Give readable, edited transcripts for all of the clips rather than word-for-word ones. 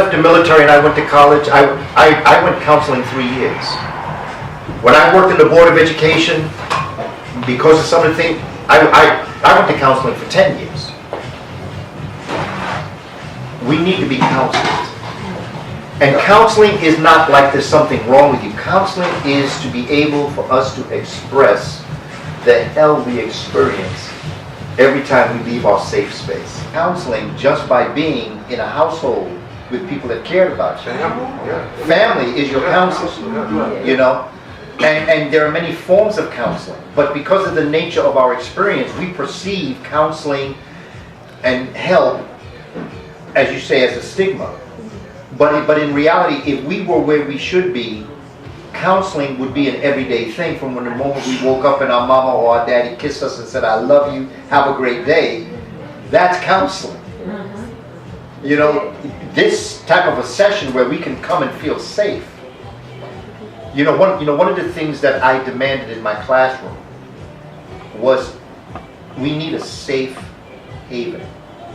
left the military and I went to college, I went counseling 3 years. When I worked in the Board of Education, because of some of the things, I went to counseling for 10 years. We need to be counseled. And counseling is not like there's something wrong with you. Counseling is to be able for us to express the hell we experience every time we leave our safe space. Counseling, just by being in a household with people that cared about you. Family is your counselor, you know. And there are many forms of counseling, but because of the nature of our experience, we perceive counseling and help, as you say, as a stigma. But in reality, if we were where we should be, counseling would be an everyday thing. From when the moment we woke up and our mama or our daddy kissed us and said, "I love you, have a great day," that's counseling. You know, this type of a session where we can come and feel safe. One of the things that I demanded in my classroom was we need a safe haven.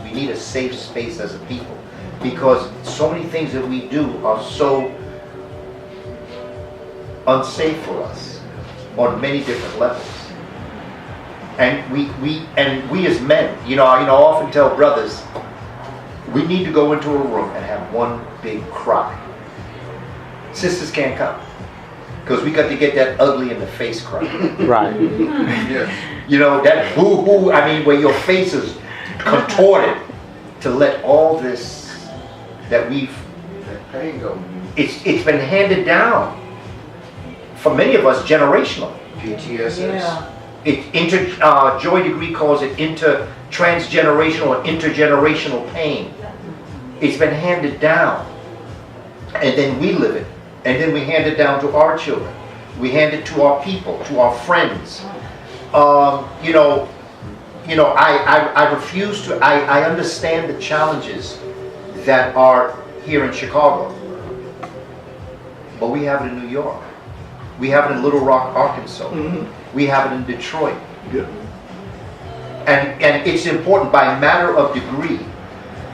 We need a safe space as a people, because so many things that we do are so unsafe for us on many different levels. And we as men, I often tell brothers, we need to go into a room and have one big cry. Sisters can't come, because we got to get that ugly in the face cry. Right. Yeah. That boo-hoo, where your face is contorted, to let all this that we've, There you go. it's been handed down for many of us generationally. PTSS. Joy Degree calls it transgenerational or intergenerational pain. It's been handed down, and then we live it, and then we hand it down to our children. We hand it to our people, to our friends. I refuse to. I understand the challenges that are here in Chicago, but we have it in New York. We have it in Little Rock, Arkansas. Mm-hmm. We have it in Detroit. Yeah. And it's important by matter of degree.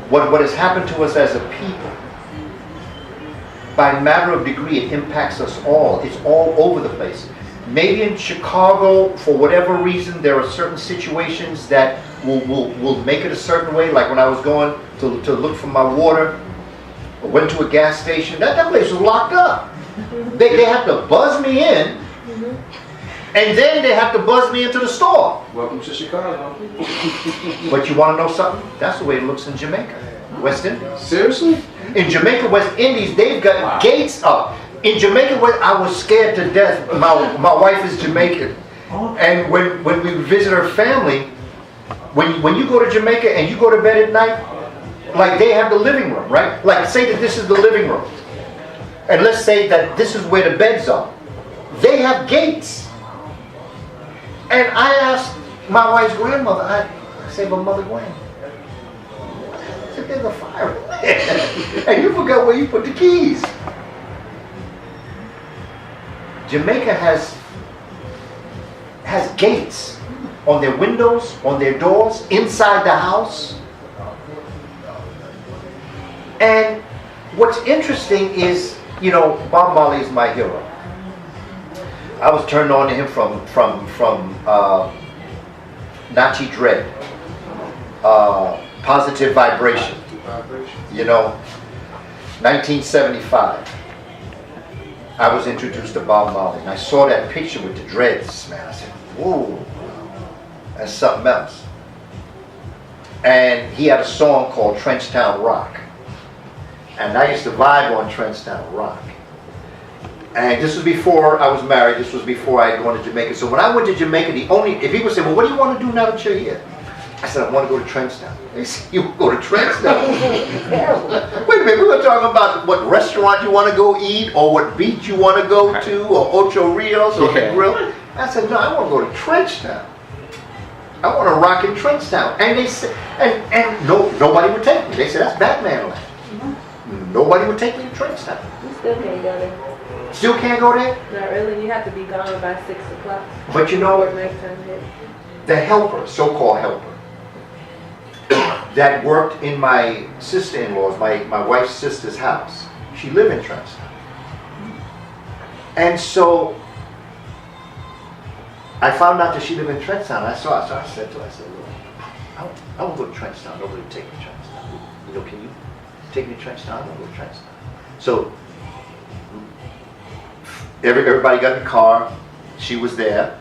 What has happened to us as a people, by matter of degree, it impacts us all. It's all over the place. Maybe in Chicago, for whatever reason, there are certain situations that will make it a certain way. Like when I was going to look for my water, I went to a gas station. That place was locked up. They have to buzz me in, and then they have to buzz me into the store. Welcome to Chicago. But you want to know something? That's the way it looks in Jamaica, West Indies. Seriously? In Jamaica, West Indies, they've got gates up. In Jamaica, I was scared to death. My wife is Jamaican, and when we visit her family, when you go to Jamaica and you go to bed at night, like they have the living room, right? Like say that this is the living room, and let's say that this is where the beds are. They have gates. And I asked my wife's grandmother, I said, "But Mother Gwen," I said, "there's a fire and you forgot where you put the keys." Jamaica has gates on their windows, on their doors, inside the house. And what's interesting is, Bob Marley is my hero. I was turned on to him from Nachi Dread, Positive Vibration. 1975. I was introduced to Bob Marley, and I saw that picture with the dreads, man. I said, "Whoa, that's something else." And he had a song called Trenchtown Rock, and I used to vibe on Trenchtown Rock. And this was before I was married. This was before I had gone to Jamaica. So when I went to Jamaica, if people say, "Well, what do you want to do now that you're here?" I said, "I want to go to Trenchtown." They said, "You go to Trenchtown?" Wait a minute, we're going to talk about what restaurant you want to go eat, or what beach you want to go to, or Ocho Rios, or the grill. I said, "No, I want to go to Trenchtown. I want to rock in Trenchtown." And they said, and nobody would take me. They said, "That's Batman land." Mm-hmm. Nobody would take me to Trenchtown. You still can't go there. Still can't go there? Not really. You have to be gone by 6 o'clock. But you know what? Nighttime hit. The helper, so-called helper, that worked in my sister-in-law's, my wife's sister's house. She lived in Trenchtown. And so I found out that she lived in Trenchtown. So I said to her, I said, look, I want to go to Trenchtown. Nobody take me to Trenchtown. You know, can you take me to Trenchtown? I want to go to Trenchtown. So everybody got in the car. She was there,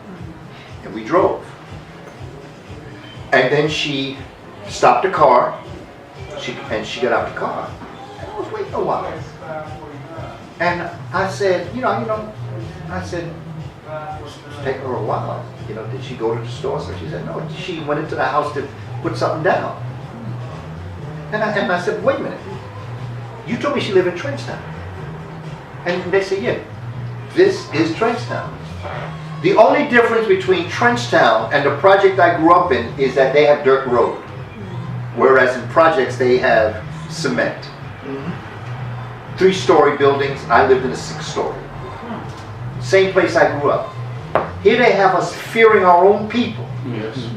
and we drove. And then she stopped the car, and she got out the car. And I was waiting a while. And I said, I said, take her a while. Did she go to the store? So she said, no, she went into the house to put something down. And I said, wait a minute. You told me she lived in Trenchtown. And they said, yeah, this is Trenchtown. The only difference between Trenchtown and the project I grew up in is that they have dirt road. Whereas in projects they have cement. 3-story buildings. I lived in a 6-story. Same place I grew up. Here they have us fearing our own people. Yes.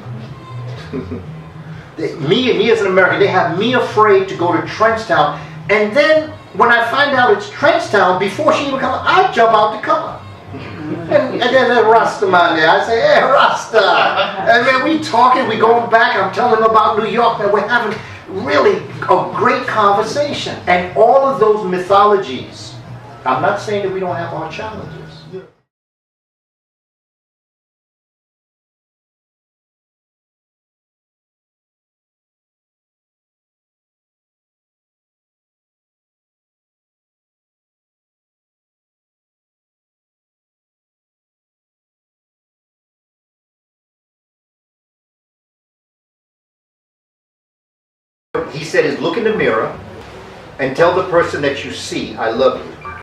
Me as an American, they have me afraid to go to Trenchtown. And then when I find out it's Trenchtown, before she even comes, I jump out the car. And there's a Rasta man there. I say, hey, Rasta. And then we talking, we going back. I'm telling him about New York, and we're having really a great conversation. And all of those mythologies, I'm not saying that we don't have our challenges. He said is look in the mirror and tell the person that you see, I love you.